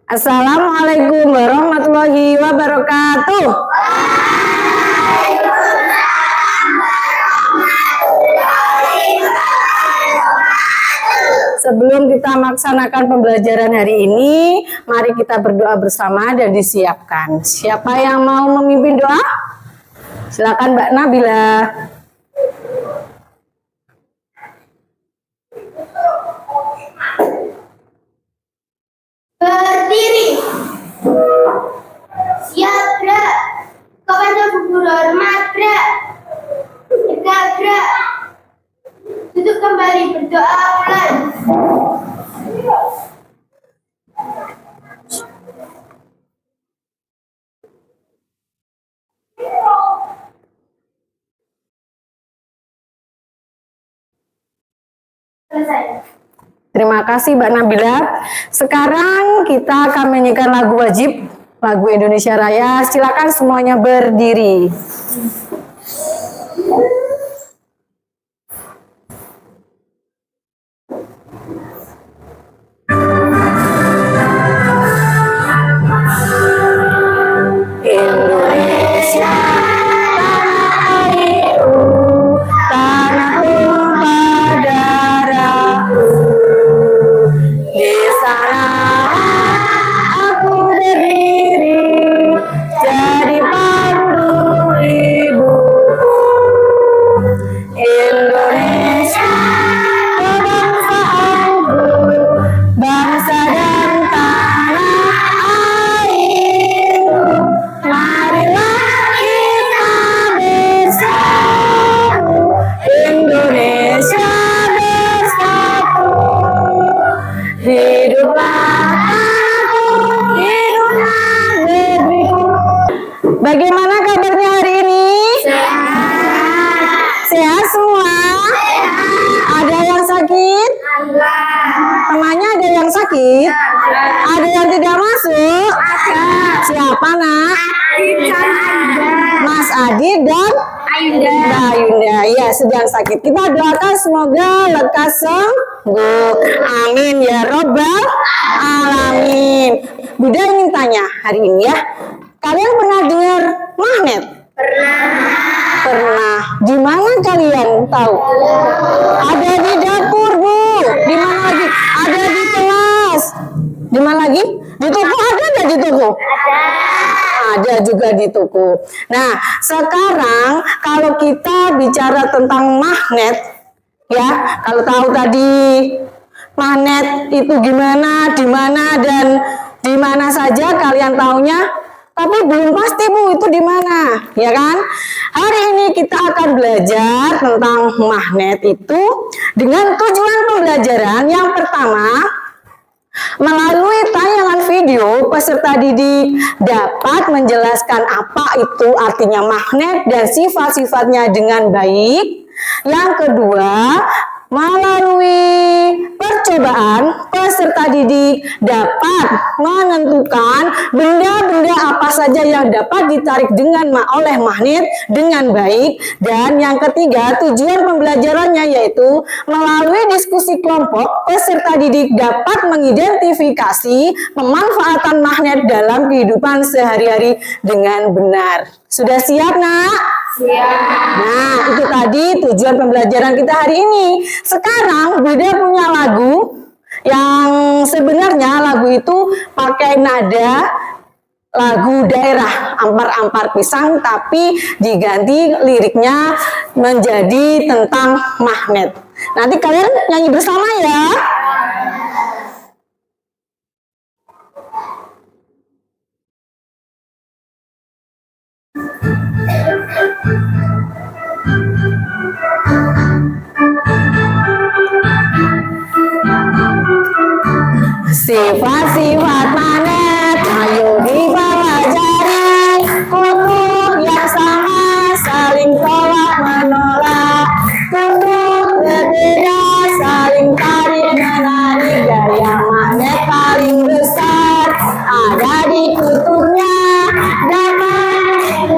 Assalamualaikum warahmatullahi wabarakatuh. Sebelum kita melaksanakan pembelajaran hari ini, mari kita berdoa bersama dan disiapkan. Siapa yang mau memimpin doa? Silakan Mbak Nabila. Berdiri. Siap, gerak. Kepada guru hormat, gerak. Tegak, gerak. Duduk kembali, berdoa ulang. Selesai. Terima kasih Mbak Nabila. Sekarang kita akan menyanyikan lagu wajib, lagu Indonesia Raya. Silakan semuanya berdiri. Indonesia, tanah airku, tanah tumpah darahku. Di sana aku berdiri, jadi pandu ibuku. Indonesia, kebangsaanku, bangsa dan tanah airku. Marilah kita bersatu, Indonesia bersatu. Hiduplah aku, hiduplah negeriku. Bagaimana kabarnya hari ini? Sehat semua? Ada yang sakit? Temannya ada yang sakit? Ada yang tidak masuk? Siapa nak? Mas Adi dan Mbak Yunda. Ya, sedang sakit. Kita doakan semoga lekas sembuh. Amin ya robbal alamin. Bunda ingin tanya hari ini ya. Kalian pernah dengar magnet? Pernah. Di mana kalian tahu? Ada di dapur, Bu. Di mana lagi? Ada di kelas. Di mana lagi? Di toko ada nggak di toko? Ada juga di toko. Nah, sekarang kalau kita bicara tentang magnet, ya, kalau tahu tadi magnet itu gimana, di mana dan di mana saja kalian taunya, tapi belum pasti Bu itu di mana, ya kan? Hari ini kita akan belajar tentang magnet itu dengan tujuan pembelajaran yang pertama. Melalui tayangan video, peserta didik dapat menjelaskan apa itu artinya magnet dan sifat-sifatnya dengan baik. Yang kedua, melalui percobaan, peserta didik dapat menentukan benda-benda apa saja yang dapat ditarik oleh magnet dengan baik. Dan yang ketiga, tujuan pembelajarannya yaitu melalui diskusi kelompok, peserta didik dapat mengidentifikasi pemanfaatan magnet dalam kehidupan sehari-hari dengan benar. Sudah siap, Nak? Siap. Nah, itu tadi tujuan pembelajaran kita hari ini. Sekarang Bunda punya lagu yang sebenarnya lagu itu pakai nada lagu daerah Ampar-ampar pisang, tapi diganti liriknya menjadi tentang magnet. Nanti kalian nyanyi bersama ya. Sifat-sifat magnet, ayo dipelajari. Kutub yang sama saling tolak menolak. Kutub berbeda saling tarik menarik. Gaya magnet paling besar ada di kutubnya. Dapat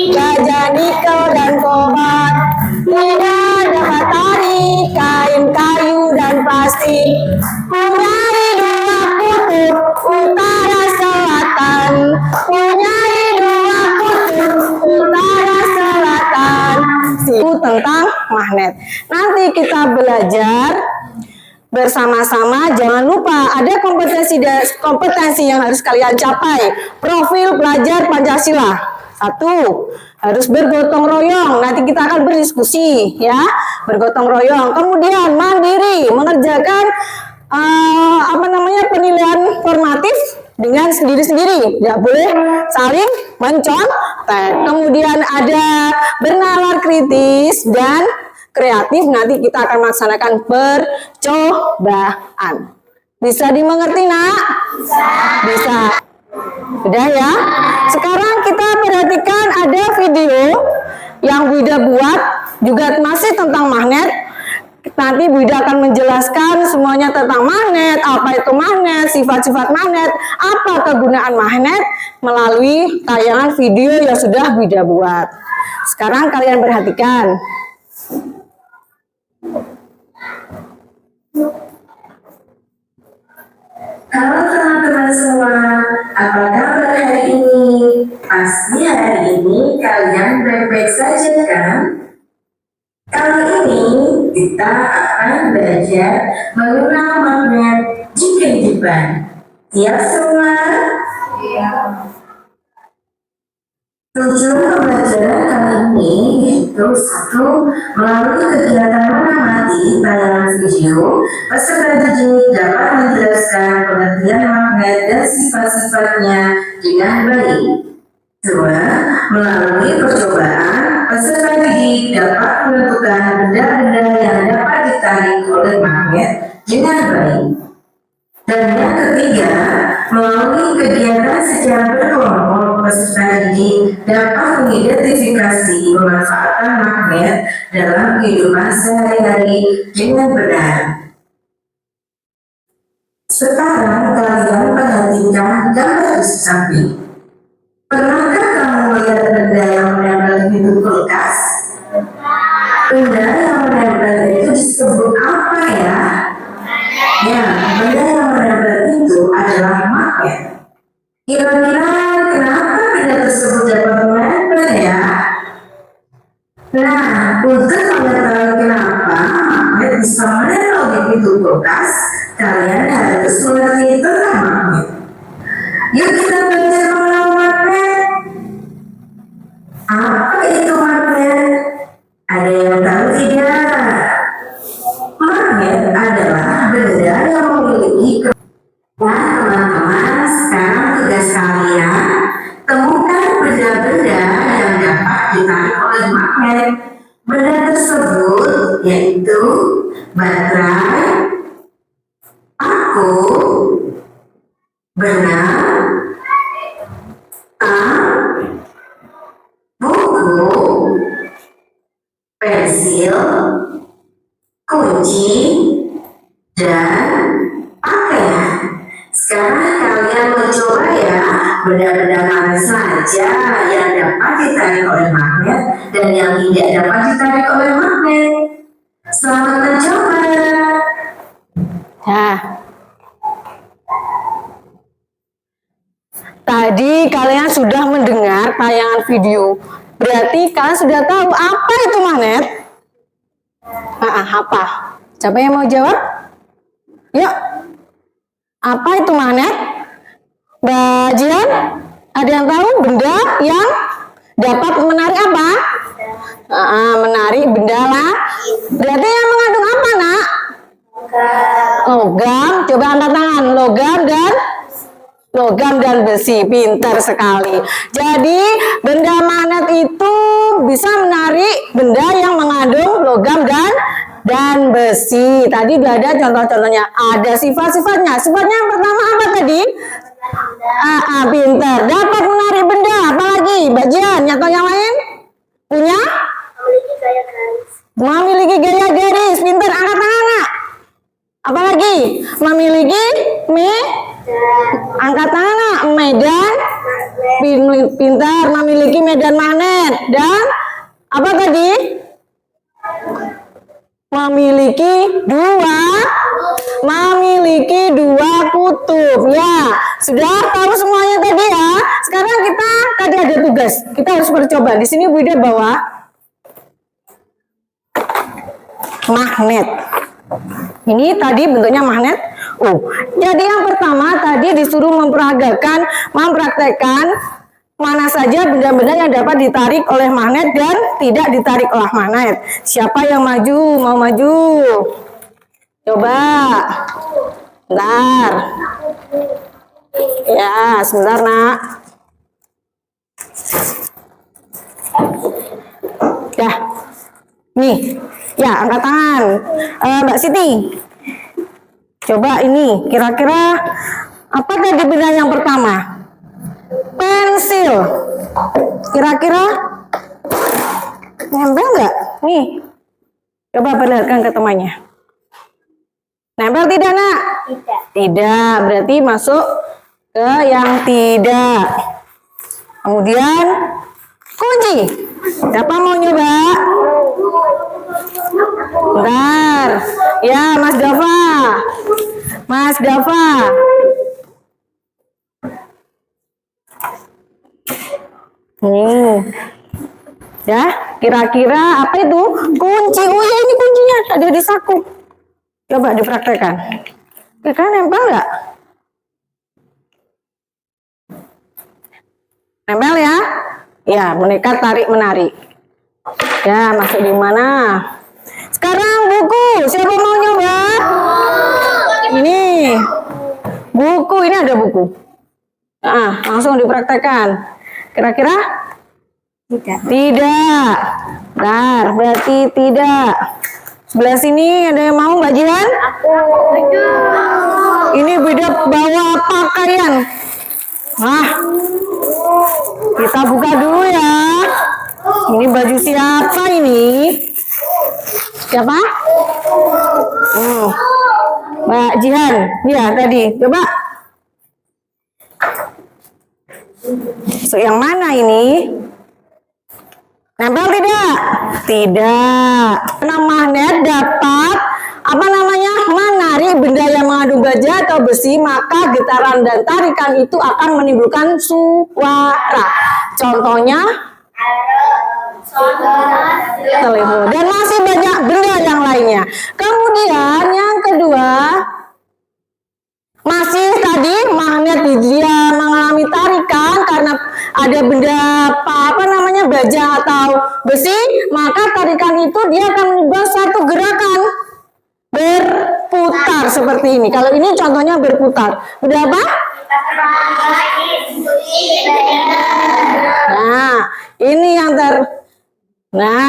gajah, nikel dan kobalt. Tidak dapat tarik kain, kayu dan plastik. Dari dua kutub magnet. Nanti kita belajar bersama-sama. Jangan lupa ada kompetensi yang harus kalian capai. Profil pelajar Pancasila. 1, harus bergotong royong. Nanti kita akan berdiskusi ya, bergotong royong. Kemudian mandiri, mengerjakan penilaian formatif dengan sendiri-sendiri, tidak boleh saling mencontek. Kemudian ada bernalar kritis dan kreatif. Nanti kita akan melaksanakan percobaan. Bisa dimengerti, Nak? Bisa. Udah ya. Sekarang kita perhatikan ada video yang Bu Ida buat juga masih tentang magnet. Nanti Bu Ida akan menjelaskan semuanya tentang magnet, apa itu magnet, sifat-sifat magnet, apa kegunaan magnet melalui tayangan video yang sudah Bu Ida buat. Sekarang kalian perhatikan. Halo teman-teman semua, apa kabar hari ini? Pasti hari ini kalian baik-baik saja kan? Kali ini kita akan belajar mengenal magnet di kehidupan. Siap semua? Iya. Tujuan pembelajaran kali ini yaitu 1. Melalui kegiatan mengamati tayangan video, peserta didik dapat menjelaskan pengertian magnet dan sifat-sifatnya dengan baik. 2. Melalui percobaan, peserta didik dapat menentukan benda-benda yang dapat ditarik oleh magnet dengan baik. Dan yang ketiga, melalui kegiatan secara berkelompok, peserta didik dapat mengidentifikasi pemanfaatan magnet dalam kehidupan sehari-hari dengan benar. Sekarang kalian perhatikan gambar di samping. Pernahkah kamu melihat benda yang menempel di pintu kulkas? Benda yang menempel itu disebut apa ya? Ya, benda yang menempel itu adalah magnet. Kira-kira kenapa benda tersebut dapat menempel ya? Nah, untuk mengetahui kenapa magnet bisa menempel di pintu kulkas, kalian harus mengerti tentang magnet. Yuk kita belajar mengenal magnet. Apa itu magnet? Ada yang tahu tidak? Magnet adalah benda yang memiliki. Nah, teman-teman, sekarang tugas kalian temukan benda-benda yang dapat ditarik oleh magnet. Benda tersebut yaitu baterai, paku, benang, buku, pensil, kunci, dan pakaian. Sekarang kalian mencoba ya, benda-benda mana saja yang dapat ditarik oleh magnet dan yang tidak dapat ditarik oleh magnet. Selamat mencoba. Nah, tadi kalian sudah mendengar tayangan video. Berarti kalian sudah tahu apa itu magnet? Apa? Siapa yang mau jawab? Yuk. Apa itu magnet? Mbak Jian, ada yang tahu benda yang dapat menarik apa? Menarik benda lah. Berarti yang mengandung apa, Nak? Logam. Coba angkat tangan. Logam dan besi. Pintar sekali. Jadi benda magnet itu bisa menarik benda yang mengandung logam dan besi. Tadi sudah ada contoh-contohnya. Ada sifat-sifatnya. Sifatnya yang pertama apa tadi? Pintar. Dapat menarik benda. Apalagi? Bagian atau yang lain? Punya? Memiliki gaya garis. Pintar. Angkat tangan, Nak. Apalagi? Memiliki angkat tangan, Nak. Medan. Pintar. Memiliki medan magnet. Dan apa tadi? Memiliki dua kutub. Ya, sudah tahu semuanya tadi ya. Sekarang kita tadi ada tugas. Kita harus bercoba. Di sini Bu Ida bawa magnet. Ini tadi bentuknya magnet U. Jadi yang pertama tadi disuruh mempraktekkan mana saja benda-benda yang dapat ditarik oleh magnet dan tidak ditarik oleh magnet. Siapa yang maju? Mau maju? Coba. Bentar. Ya, sebentar nak. Ya. Nih. Ya, angkat tangan. Mbak Siti. Coba ini, kira-kira apa tadi benda yang pertama? Pensil. Kira-kira nempel nggak? Nih. Coba perlihatkan ke temannya. Nempel tidak, nak? Tidak. Tidak, berarti masuk ke yang tidak. Kemudian kunci. Siapa mau nyoba? Bentar. Ya, Mas Dava. Mas Dava. Ya, kira-kira apa itu? Kunci. Oh ya, ini kuncinya ada di saku. Coba dipraktekkan. Kira-kira nempel nggak? Nempel ya? Ya, menekat, tarik, menarik. Ya, masuk di mana? Sekarang buku. Siapa mau nyoba? Ini. Buku, ini ada buku. Langsung dipraktekkan. Kira-kira? Tidak. Tidak. Bentar, berarti tidak. Sebelah sini ada yang mau, Mbak Jihan? Ini beda bawa pakaian. Nah, kita buka dulu ya. Ini baju siapa ini? Siapa? Mbak Jihan. Ya, tadi. Coba. So, yang mana ini? Nempel tidak? Tidak. Karena magnet dapat menarik benda yang mengandung baja atau besi, maka getaran dan tarikan itu akan menimbulkan suara. Contohnya telepon. Dan masih banyak benda yang lainnya. Kemudian yang kedua, masih tadi magnet dia mengalami tarikan karena ada benda baja atau besi, maka tarikan itu dia akan menimbulkan satu gerakan berputar seperti ini. Kalau ini contohnya berputar. Udah apa? Nah,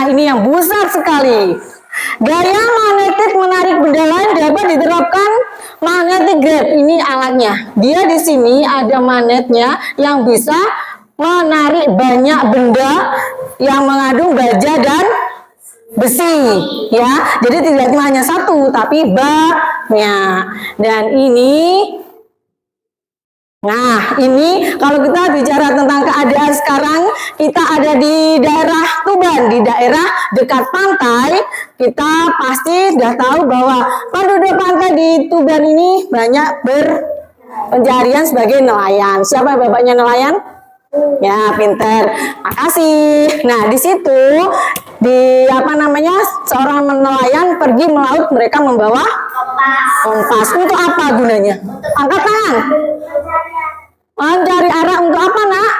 ini yang besar sekali. Gaya magnetik menarik benda lain dapat diterapkan magnetic grab. Ini alatnya. Dia di sini ada magnetnya yang bisa menarik banyak benda yang mengandung baja dan besi, ya. Jadi tidak hanya satu, tapi banyak. Dan ini, nah ini kalau kita bicara tentang keadaan sekarang, kita ada di daerah Tuban, di daerah dekat pantai. Kita pasti sudah tahu bahwa penduduk pantai di Tuban ini banyak berpencarian sebagai nelayan. Siapa bapaknya nelayan? Ya, pinter. Makasih. Nah, di situ seorang nelayan pergi melaut, mereka membawa kompas. Untuk apa gunanya? Angkat tangan. Mencari arah untuk apa, nak?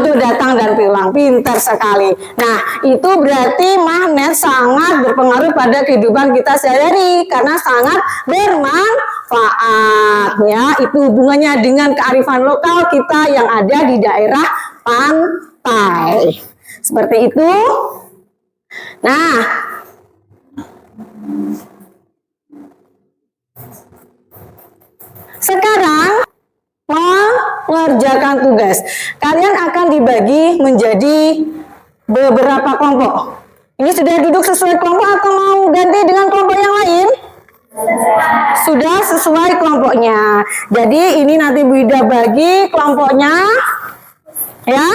Untuk datang dan pulang. Pintar sekali. Nah, itu berarti magnet sangat berpengaruh pada kehidupan kita sehari-hari karena sangat bermanfaat, ya. Itu hubungannya dengan kearifan lokal kita yang ada di daerah pantai. Seperti itu. Nah, sekarang mengerjakan tugas. Kalian akan dibagi menjadi beberapa kelompok. Ini sudah duduk sesuai kelompok atau mau ganti dengan kelompok yang lain? Sudah sesuai kelompoknya. Jadi ini nanti Bu Ida bagi kelompoknya, ya.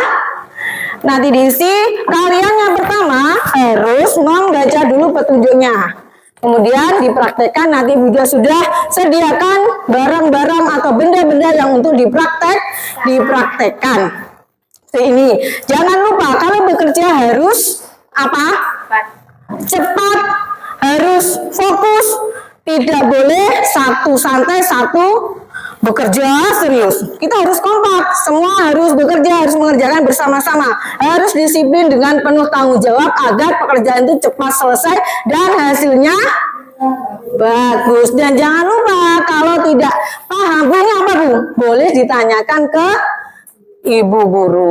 Nanti diisi. Kalian yang pertama harus membaca dulu petunjuknya. Kemudian dipraktekkan, nanti Bu Ida sudah sediakan barang-barang atau benda-benda yang untuk dipraktekkan. Ini jangan lupa kalau bekerja harus apa? cepat, harus fokus, tidak boleh satu santai, satu bekerja serius. Kita harus kompak, semua harus bekerja, harus mengerjakan bersama-sama, harus disiplin dengan penuh tanggung jawab agar pekerjaan itu cepat selesai dan hasilnya bagus. Dan jangan lupa kalau tidak paham, Bu, ini apa, Bu? Boleh ditanyakan ke Ibu Guru.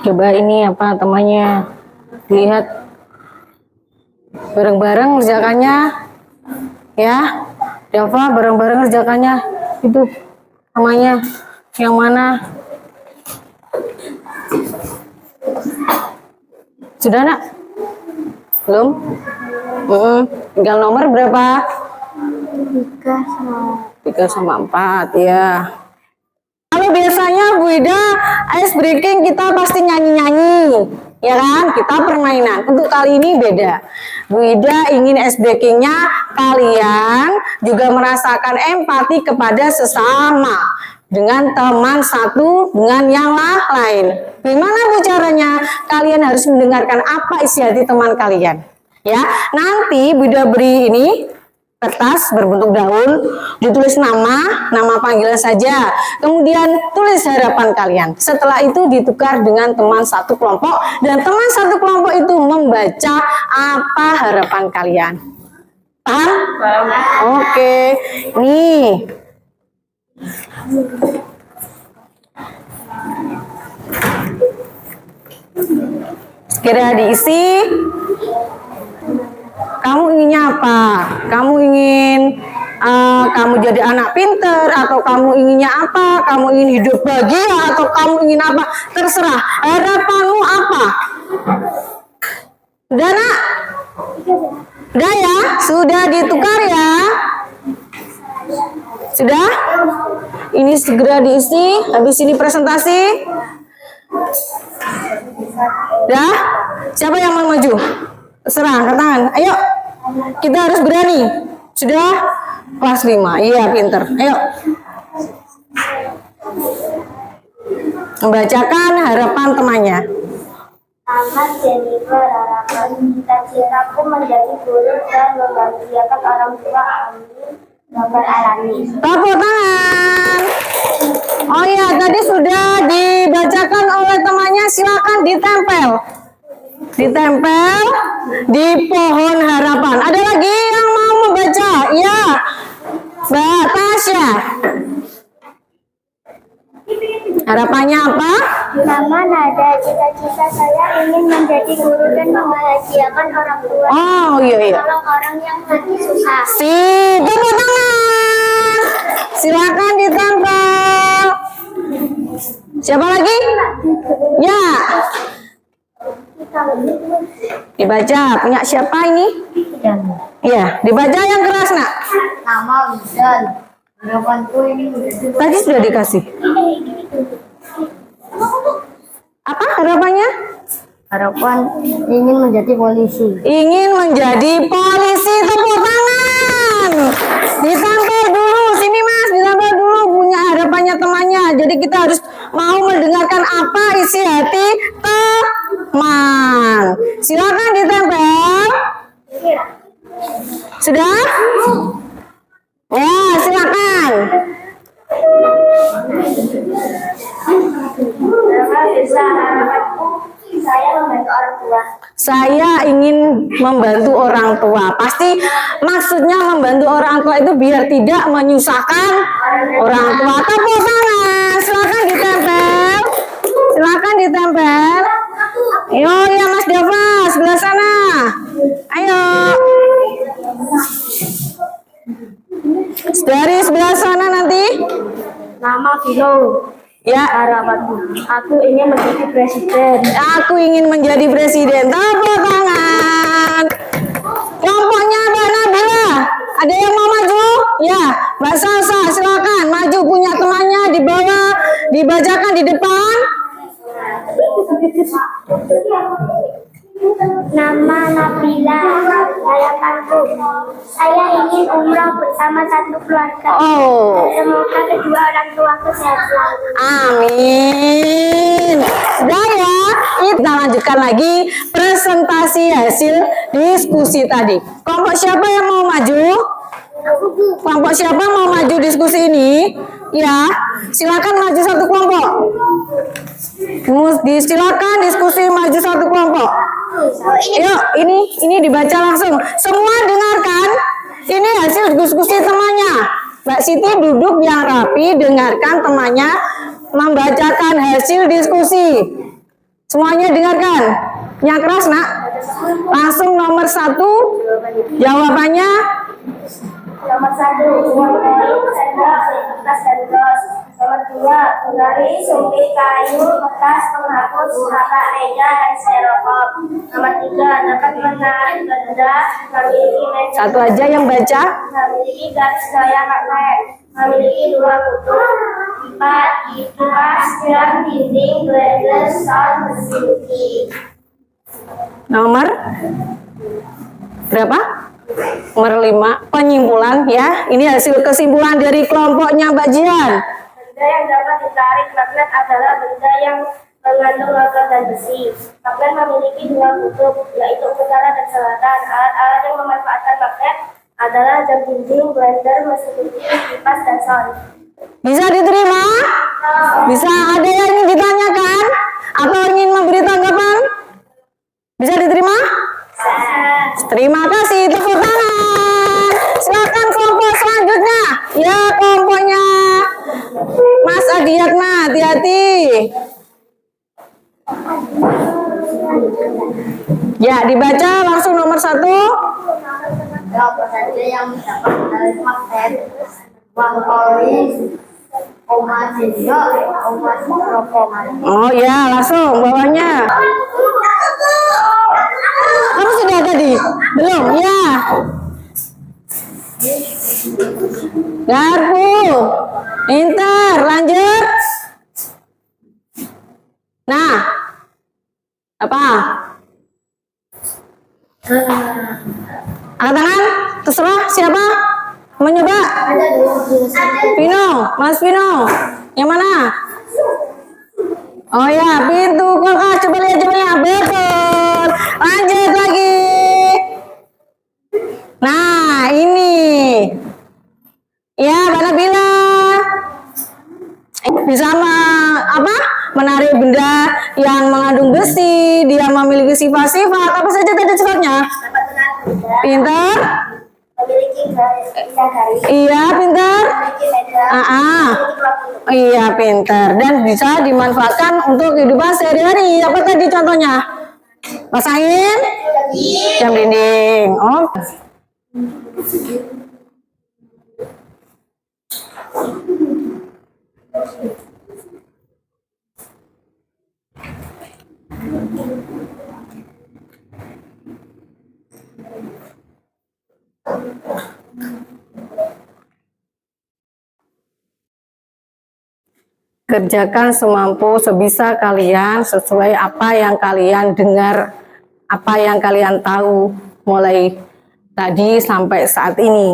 Coba ini apa temannya, lihat bareng-bareng kerjakannya ya. Dava bareng-bareng kerjakannya, itu namanya yang mana? Sudah, Nak? Belum? Tinggal nomor berapa? 3 sama 4 ya. Kalau biasanya Bu Ida ice breaking kita pasti nyanyi-nyanyi, ya kan? Kita permainan. Untuk kali ini beda. Bu Ida ingin ice breakingnya kalian juga merasakan empati kepada sesama, dengan teman satu dengan yang lain. Gimana Bu caranya? Kalian harus mendengarkan apa isi hati teman kalian. Ya, nanti Bu Ida beri ini kertas berbentuk daun, ditulis nama panggilan saja, kemudian tulis harapan kalian. Setelah itu ditukar dengan teman satu kelompok, dan teman satu kelompok itu membaca apa harapan kalian. Paham? Oke, nih. Segera diisi. Kamu inginnya apa? Kamu ingin kamu jadi anak pinter, atau kamu inginnya apa? Kamu ingin hidup bahagia, atau kamu ingin apa? Terserah. Harapanmu apa? Udah, Nak? Udah ya? Sudah ditukar ya? Sudah? Ini segera diisi. Habis ini presentasi. Udah? Siapa yang mau maju? Terserah, angkat tangan. Ayo, kita harus berani. Sudah? Kelas 5. Iya, pinter. Ayo. Membacakan harapan temannya. Ahmad Jennifer, harapan cita-citaku menjadi guru dan membahagiakan orang tua. Amin. Rabbal alamin. Tepuk tangan. Oh ya, tadi sudah dibacakan oleh temannya. Silakan ditempel. Ditempel di pohon harapan. Ada lagi yang mau membaca? Iya, Mbak Tasya. Harapannya apa? Nama nada, cita-cita saya ingin menjadi guru dan membahagiakan orang tua. Oh iya. Tolong orang yang lagi susah. Tepuk tangan. Silakan ditempel. Siapa lagi? Ya. Dibaca, punya siapa ini? Iya, dibaca yang keras, Nak. Nama Wizan. Harapanku ini Tadi sudah dikasih. Apa harapannya? harapan ingin menjadi polisi. Ingin menjadi polisi. Tepuk tangan. Ditempel dulu, sini Mas, ditempel dulu punya harapannya temannya. Jadi kita harus mau mendengarkan apa isi hati teman. Silakan ditempel. Sudah? Ya, silakan. Saya membantu orang tua. Saya ingin membantu orang tua. Pasti maksudnya membantu orang tua itu biar tidak menyusahkan orang tua. Tepuk tangan. Silakan ditempel. Silakan ditempel. Ayo ya Mas Dava, sebelah sana. Ayo. Dari sebelah sana nanti. Nama Vino. Ya, Harapanku, aku ingin menjadi presiden. aku ingin menjadi presiden. Tepuk tangan. Kelompoknya Mbak Nabila, ada yang mau maju? Ya, Mbak Salsa, silakan maju, punya temannya di bawah, dibacakan di depan. Nama Nabila. Harapanku, saya ingin umroh bersama satu keluarga. Oh, Semoga kedua orang tuaku sehat selalu. amin. Sudah ya, kita lanjutkan lagi presentasi hasil diskusi tadi. Kelompok siapa yang mau maju? Kelompok siapa mau maju diskusi ini? Ya, silakan maju satu kelompok. Silakan diskusi maju satu kelompok. Yuk, ini dibaca langsung. Semua dengarkan. Ini hasil diskusi temannya. Mbak Siti duduk yang rapi, dengarkan temannya membacakan hasil diskusi. Semuanya dengarkan. Yang keras, Nak. Langsung nomor 1. Jawabannya. Nomor 1, mengenai sendok, kertas dan dos. Nomor 2, mengenai sumpit kayu, kertas, penghapus, haprak meja, dan styrofoam. Nomor 3, dapat menarik benda, memiliki meja. Satu aja yang baca. Memiliki garis gaya magnet. Memiliki 2 kutub. 4, kipas, jam, dinding, blender, sound, mesin cuci. Nomor berapa? Nomor 5. Penyimpulan ya. Ini hasil kesimpulan dari kelompoknya Mbak Jian. Benda yang dapat ditarik magnet adalah benda yang mengandung logam dan besi. Magnet memiliki 2 kutub, yaitu utara dan selatan. Alat-alat yang memanfaatkan magnet adalah jam dinding, blender, mesin cuci, kipas, dan sound. Bisa diterima? Bisa. Ada yang ingin ditanyakan? Atau ingin memberi tanggapan? Bisa diterima? Terima kasih, tepuk tangan. Silakan kelompok selanjutnya. Ya, kelompoknya Mas Adiatma, hati-hati. Ya, dibaca langsung nomor 1. Apa saja yang dapat menarik magnet? Uang koin, emas sendok, emas rokok. Oh ya, langsung bawahnya. Kamu sudah tadi? Belum? Ya. Garpu. Pintar. Lanjut. Nah. Apa? Angkat tangan. Terserah siapa? Mencoba. Pino. Mas Pino. Yang mana? Oh ya, pintu kulkas. Coba lihat. Betul. Lanjut lagi. Nah, ini. Ya, Mbak Nabila. Bisa menarik benda yang mengandung besi. Dia memiliki sifat-sifat. Apa saja tadi sifatnya? Dapat menarik benda, Pintar. memiliki garis, Iya, pintar. memiliki meja, Iya, pintar. Dan bisa dimanfaatkan untuk kehidupan sehari-hari. Apa tadi contohnya? Pasangin jam dinding. Oh. Kerjakan semampu sebisa kalian sesuai apa yang kalian dengar, apa yang kalian tahu mulai tadi sampai saat ini.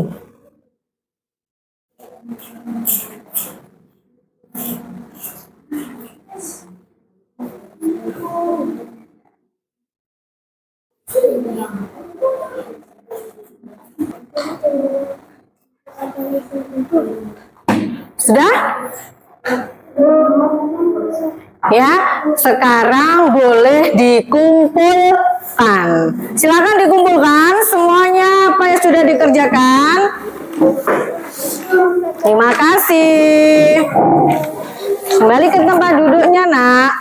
Sudah? Ya, sekarang boleh dikumpulkan. Silakan dikumpulkan semuanya apa yang sudah dikerjakan. Terima kasih. Kembali ke tempat duduknya, Nak.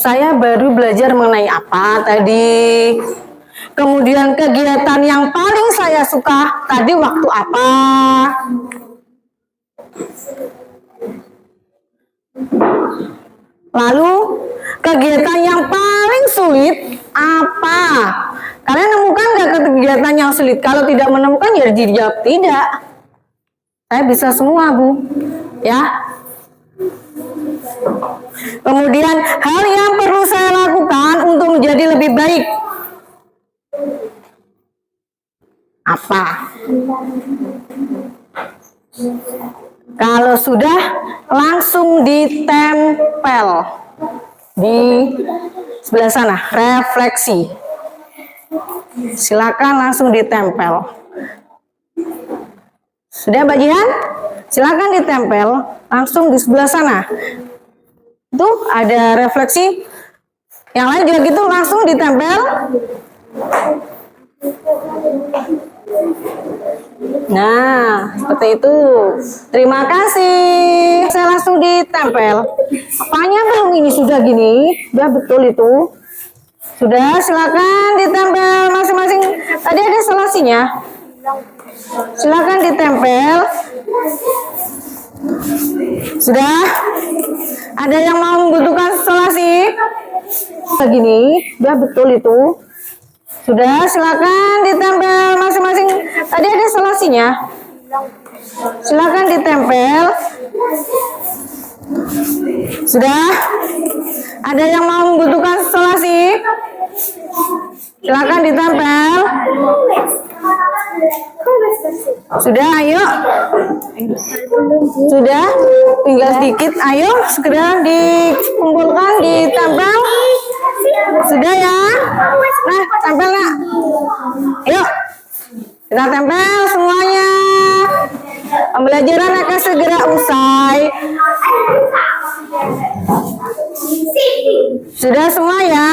Saya baru belajar mengenai apa tadi? Kemudian kegiatan yang paling saya suka tadi waktu apa? Lalu kegiatan yang paling sulit apa? Kalian nemukan nggak kegiatan yang sulit? Kalau tidak menemukan ya dijawab tidak. Saya bisa semua, Bu. Ya. Kemudian hal yang perlu saya lakukan untuk menjadi lebih baik. Apa? Kalau sudah langsung ditempel di sebelah sana, refleksi. Silakan langsung ditempel. Sudah Mbak Jihan? Silakan ditempel langsung di sebelah sana. Tuh ada refleksi. Yang lain juga gitu langsung ditempel. Nah, seperti itu. Terima kasih. Saya langsung ditempel. Apanya belum ini sudah gini? Sudah betul itu. Sudah, silakan ditempel masing-masing. Tadi ada selasinya. Silakan ditempel. Sudah? Ada yang mau membutuhkan selasi? Begini, sudah betul itu. Sudah, silakan ditempel masing-masing. Tadi ada selasinya. Silakan ditempel. Sudah? Ada yang mau membutuhkan selasi? Silakan ditempel. Sudah, ayo. Sudah, tinggal sedikit. Ayo, segera dikumpulkan, ditempel. Sudah ya? Nah, tempel nak. Ayo, kita tempel semuanya. Pembelajaran akan segera usai. Sudah semua ya?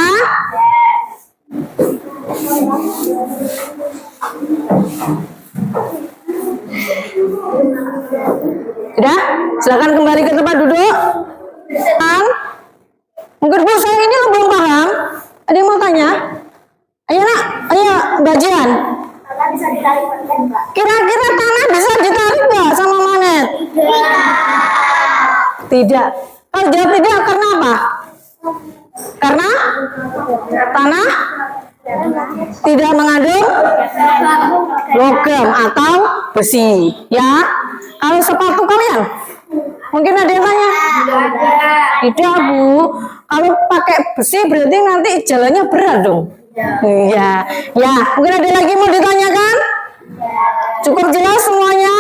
Sudah? Silakan kembali ke tempat duduk. Mungkin Bu saya ini belum paham. Ada yang mau tanya? Ayo nak, ayo Mbak Jian. Kira-kira tanah bisa ditarik nggak sama magnet? Tidak. Kalau jawab tidak, karena apa? Karena tanah tidak mengandung logam atau besi. Ya. Kalau sepatu kalian, mungkin ada yang tanya. Tidak Bu. Kalau pakai besi berarti nanti jalannya berat dong. Iya, ya. Mungkin ada lagi mau ditanyakan? Cukup jelas semuanya?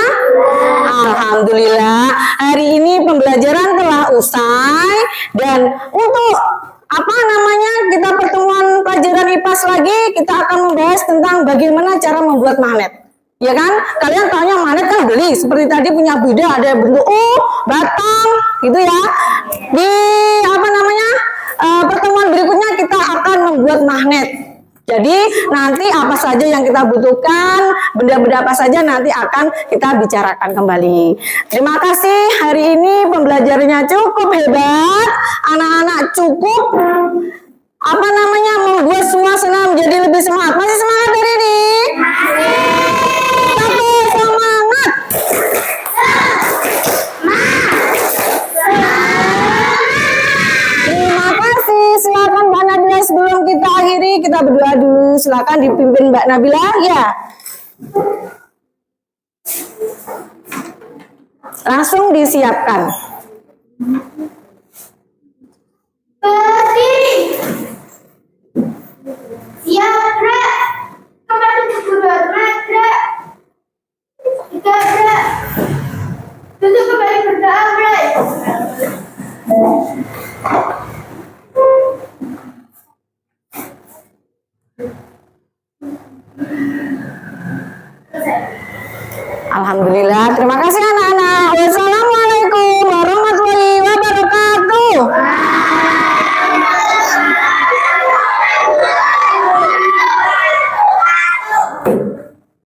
Alhamdulillah. Hari ini pembelajaran telah usai dan untuk apa namanya kita pertemuan pelajaran IPAS lagi kita akan membahas tentang bagaimana cara membuat magnet. Ya kan? Kalian taunya magnet kan beli seperti tadi punya Buddha ada bentuk batang gitu ya. Di apa namanya? Pertemuan berikutnya kita akan membuat magnet. Jadi nanti apa saja yang kita butuhkan, benda-benda apa saja nanti akan kita bicarakan kembali. Terima kasih, hari ini pembelajarannya cukup hebat. Anak-anak cukup apa namanya membuat suasana menjadi lebih semangat. Masih semangat hari ini? Satu, semangat. Terima kasih. Silakan Mbak Nabila sebelum kita akhiri kita berdoa dulu. Silakan dipimpin Mbak Nabila ya. Langsung disiapkan. Berdiri. Siap, gerak. Kembali ke duduk, gerak. Kita gerak. Duduk kembali berdoa, gerak. Alhamdulillah. Terima kasih